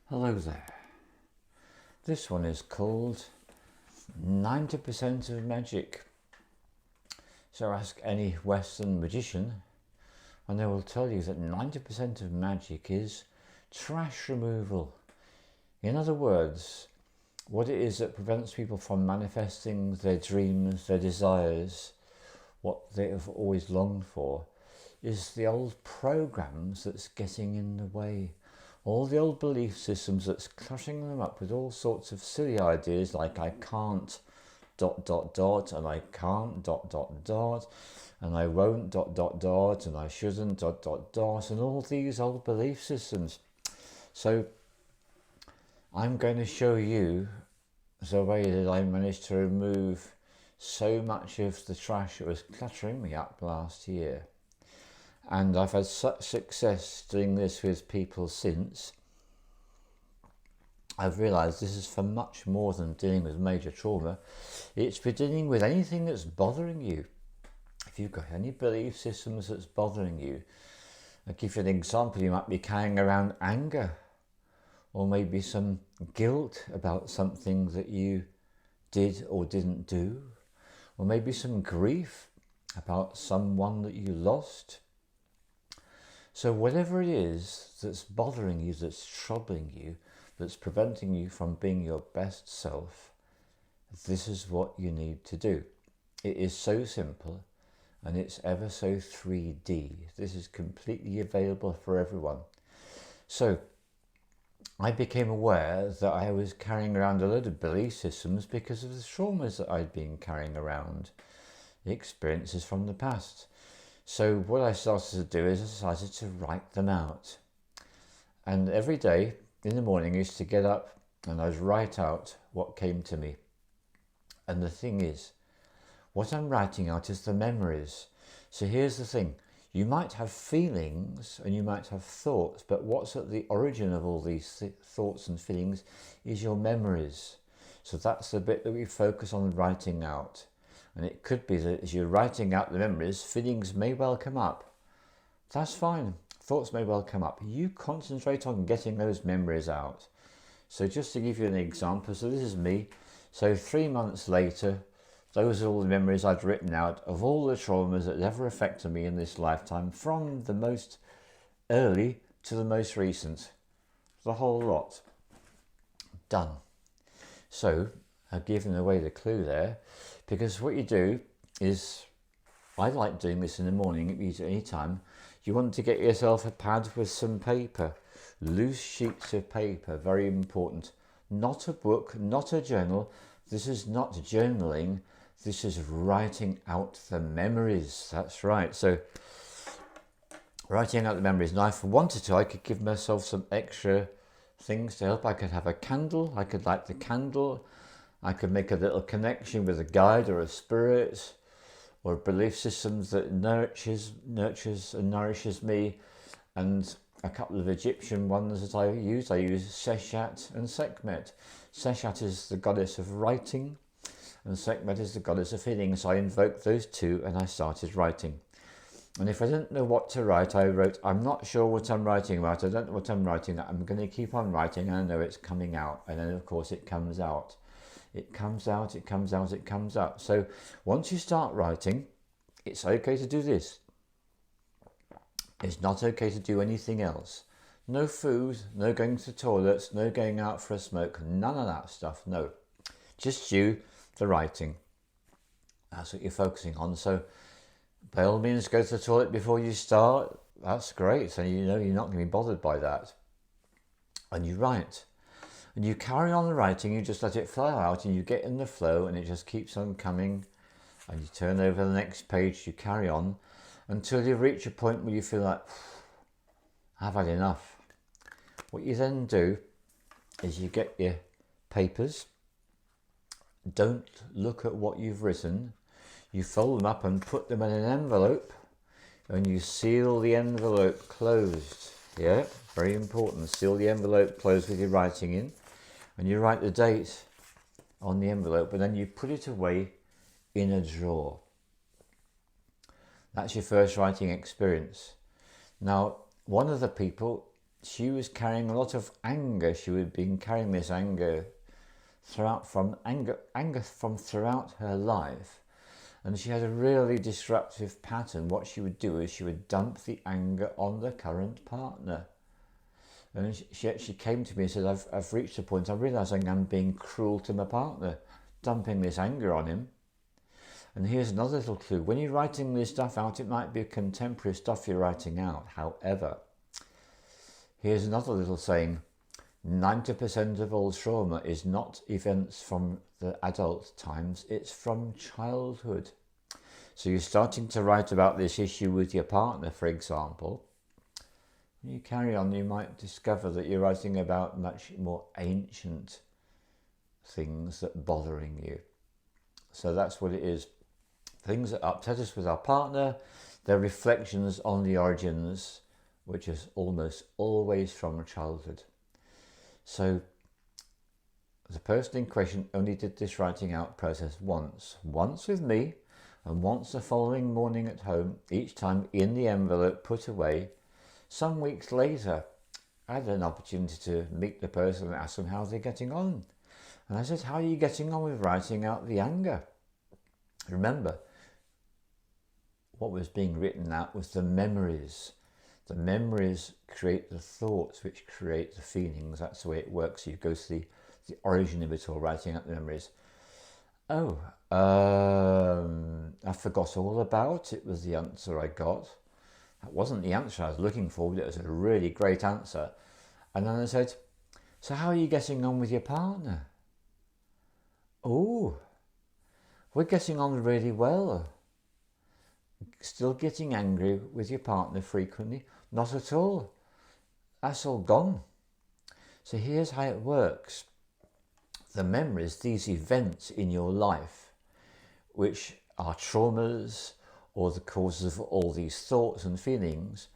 Hello there. This one is called 90% of Magic. So ask any Western magician and they will tell you that 90% of magic is trash removal. In other words, what it is that prevents people from manifesting their dreams, their desires, what they have always longed for, is the old programs that's getting in the way. All the old belief systems that's cluttering them up with all sorts of silly ideas like I can't ... and I can't ... and I won't ... and I shouldn't ... and all these old belief systems. So I'm going to show you the way that I managed to remove so much of the trash that was cluttering me up last year. And I've had such success doing this with people since. I've realised this is for much more than dealing with major trauma. It's for dealing with anything that's bothering you. If you've got any belief systems that's bothering you, I'll give you an example. You might be carrying around anger, or maybe some guilt about something that you did or didn't do, or maybe some grief about someone that you lost. So whatever it is that's bothering you, that's troubling you, that's preventing you from being your best self, this is what you need to do. It is so simple and it's ever so 3D. This is completely available for everyone. So I became aware that I was carrying around a load of belief systems because of the traumas that I'd been carrying around, the experiences from the past. So what I started to do is I decided to write them out. And every day in the morning I used to get up and I'd write out what came to me. And the thing is, what I'm writing out is the memories. So here's the thing. You might have feelings and you might have thoughts, but what's at the origin of all these thoughts and feelings is your memories. So that's the bit that we focus on writing out. And it could be that as you're writing out the memories, feelings may well come up. That's fine. Thoughts may well come up. You concentrate on getting those memories out. So just to give you an example, so this is me. So 3 months later, those are all the memories I'd written out of all the traumas that ever affected me in this lifetime, from the most early to the most recent. The whole lot. Done. So I've given away the clue there, because what you do is, I like doing this in the morning, if you do any time, you want to get yourself a pad with some paper, loose sheets of paper, very important. Not a book, not a journal. This is not journaling, this is writing out the memories. That's right. So writing out the memories. Now if I wanted to, I could give myself some extra things to help. I could have a candle, I could light the candle, I could make a little connection with a guide or a spirit or belief systems that nurtures and nourishes me, and a couple of Egyptian ones that I use. I use Seshat and Sekhmet. Seshat is the goddess of writing and Sekhmet is the goddess of healing. So I invoked those two and I started writing. And if I didn't know what to write, I wrote, I'm not sure what I'm writing about. I don't know what I'm writing. I'm going to keep on writing and I know it's coming out. And then of course it comes out. It comes out, it comes out, it comes out. So once you start writing, it's okay to do this. It's not okay to do anything else. No food, no going to the toilets, no going out for a smoke, none of that stuff, no. Just you, the writing. That's what you're focusing on. So by all means, go to the toilet before you start. That's great. So you know you're not going to be bothered by that. And you write. And you carry on the writing, you just let it flow out and you get in the flow and it just keeps on coming. And you turn over the next page, you carry on until you reach a point where you feel like, I've had enough. What you then do is you get your papers. Don't look at what you've written. You fold them up and put them in an envelope and you seal the envelope closed. Yeah, very important. Seal the envelope closed with your writing in. And you write the date on the envelope, and then you put it away in a drawer. That's your first writing experience. Now, one of the people she was carrying a lot of anger. She had been carrying this anger throughout from throughout her life. And she had a really disruptive pattern. What she would do is she would dump the anger on the current partner. And she actually came to me and said, I've reached a point, I'm realising I'm being cruel to my partner, dumping this anger on him. And here's another little clue. When you're writing this stuff out, it might be contemporary stuff you're writing out. However, here's another little saying. 90% of all trauma is not events from the adult times, it's from childhood. So you're starting to write about this issue with your partner, for example. When you carry on, you might discover that you're writing about much more ancient things that are bothering you. So that's what it is. Things that upset us with our partner, they're reflections on the origins, which is almost always from childhood. So the person in question only did this writing out process once with me and once the following morning at home, each time in the envelope put away. Some weeks later, I had an opportunity to meet the person and ask them how they're getting on. And I said, how are you getting on with writing out the anger? Remember, what was being written out was the memories. The memories create the thoughts, which create the feelings. That's the way it works. You go to the origin of it all, writing out the memories. Oh, I forgot all about it, was the answer I got. That wasn't the answer I was looking for, but it was a really great answer. And then I said, so how are you getting on with your partner? Oh, we're getting on really well. Still getting angry with your partner frequently? Not at all. That's all gone. So here's how it works. The memories, these events in your life, which are traumas or the causes of all these thoughts and feelings,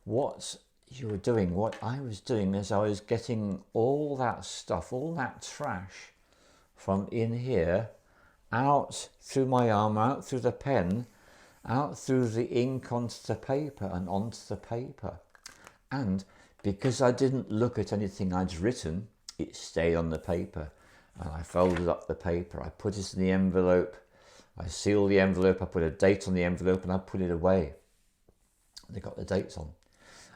what you were doing, what I was doing, is I was getting all that stuff, all that trash from in here, out through my arm, out through the pen, out through the ink onto the paper and onto the paper. And because I didn't look at anything I'd written, it stayed on the paper. And I folded up the paper, I put it in the envelope, I sealed the envelope, I put a date on the envelope, and I put it away. They got the dates on.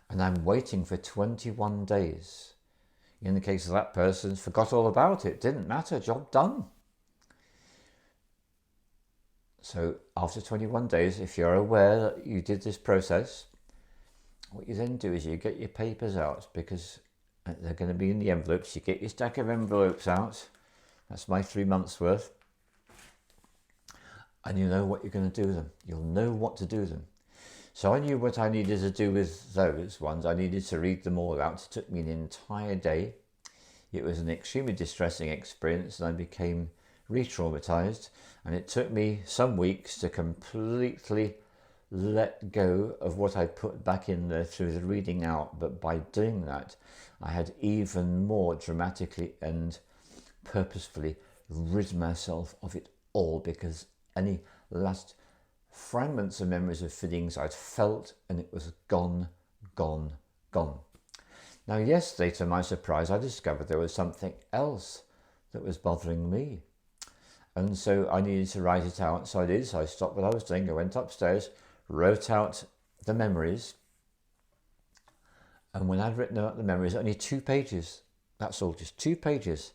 And I'm waiting for 21 days. In the case of that person, forgot all about it, didn't matter, job done. So after 21 days, if you're aware that you did this process, what you then do is you get your papers out, because they're going to be in the envelopes. You get your stack of envelopes out. That's my 3 months worth. And you know what you're going to do with them. You'll know what to do with them. So I knew what I needed to do with those ones. I needed to read them all out. It took me an entire day. It was an extremely distressing experience, and I became re-traumatized. And it took me some weeks to completely let go of what I put back in there through the reading out. But by doing that, I had even more dramatically and purposefully rid myself of it all, because any last fragments of memories of feelings I'd felt, and it was gone, gone, gone. Now yesterday, to my surprise, I discovered there was something else that was bothering me. And so I needed to write it out. So I did. So I stopped what I was doing. I went upstairs, wrote out the memories. And when I'd written out the memories, only 2 pages. That's all, just 2 pages.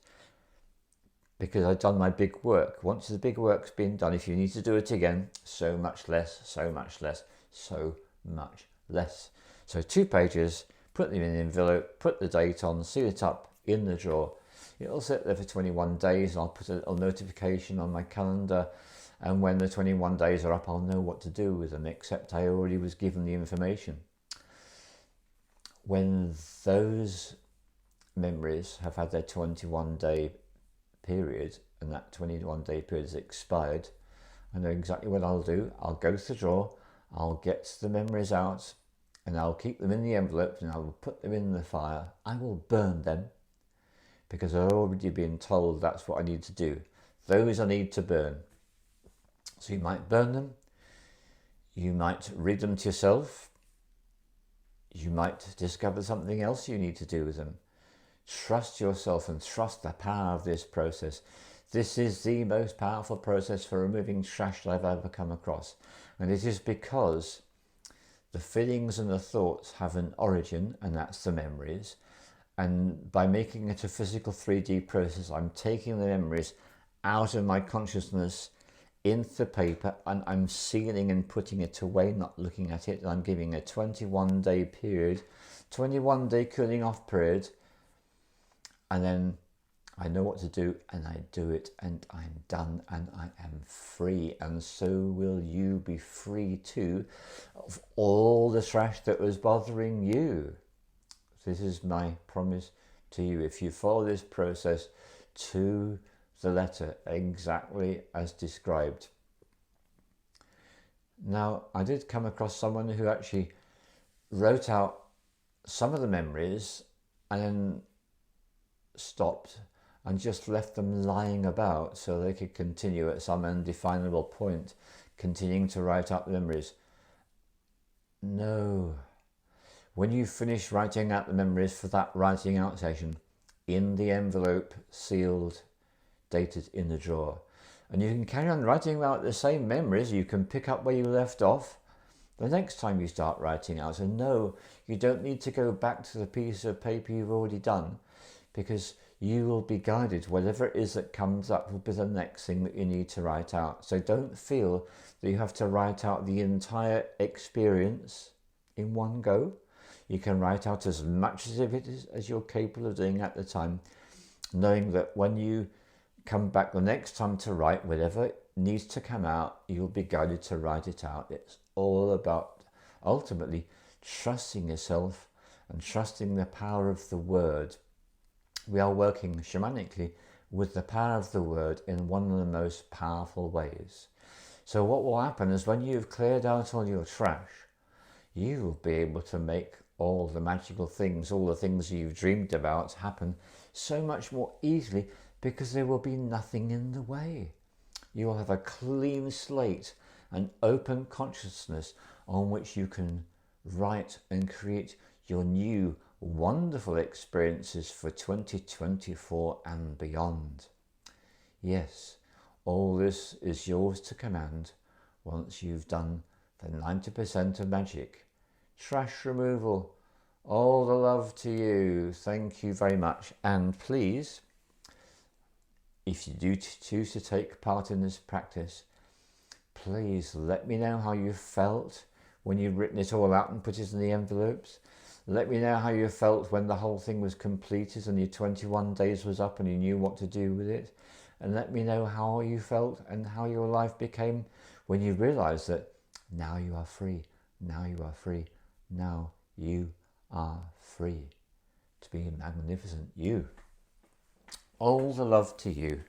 Because I'd done my big work. Once the big work's been done, if you need to do it again, so much less, so much less, so much less. So 2 pages, put them in an envelope, put the date on, seal it up in the drawer. It'll sit there for 21 days, and I'll put a little notification on my calendar. And when the 21 days are up, I'll know what to do with them, except I already was given the information. When those memories have had their 21-day period, and that 21-day period has expired, I know exactly what I'll do. I'll go to the drawer, I'll get the memories out, and I'll keep them in the envelope, and I'll put them in the fire. I will burn them, because I've already been told that's what I need to do. Those I need to burn. So you might burn them, you might read them to yourself, You might discover something else you need to do with them. Trust yourself and trust the power of this process. This is the most powerful process for removing trash that I've ever come across. And it is because the feelings and the thoughts have an origin, and that's the memories. And by making it a physical 3D process, I'm taking the memories out of my consciousness into paper, and I'm sealing and putting it away, not looking at it. And I'm giving a 21-day period, 21-day cooling off period, and then I know what to do, and I do it, and I'm done, and I am free. And so will you be free too of all the trash that was bothering you. This is my promise to you. If you follow this process to the letter, exactly as described. Now, I did come across someone who actually wrote out some of the memories and then stopped and just left them lying about so they could continue at some undefinable point, continuing to write up the memories. No. When you finish writing out the memories for that writing out session, in the envelope, sealed, dated in the drawer, and you can carry on writing out the same memories. You can pick up where you left off the next time you start writing out. So no, you don't need to go back to the piece of paper you've already done, because you will be guided. Whatever it is that comes up will be the next thing that you need to write out. So don't feel that you have to write out the entire experience in one go. You can write out as much of it as you're capable of doing at the time, knowing that when you come back the next time to write, whatever needs to come out, you'll be guided to write it out. It's all about ultimately trusting yourself and trusting the power of the word. We are working shamanically with the power of the word in one of the most powerful ways. So what will happen is when you've cleared out all your trash, you will be able to make all the magical things, all the things you've dreamed about happen so much more easily, because there will be nothing in the way. You will have a clean slate, an open consciousness on which you can write and create your new wonderful experiences for 2024 and beyond. Yes, all this is yours to command once you've done the 90% of magic. Trash removal, all the love to you. Thank you very much. And please, if you do choose to take part in this practice, please let me know how you felt when you've written it all out and put it in the envelopes. Let me know how you felt when the whole thing was completed and your 21 days was up and you knew what to do with it. And let me know how you felt and how your life became when you realized that now you are free. Now you are free. Now you are free to be a magnificent you. All the love to you.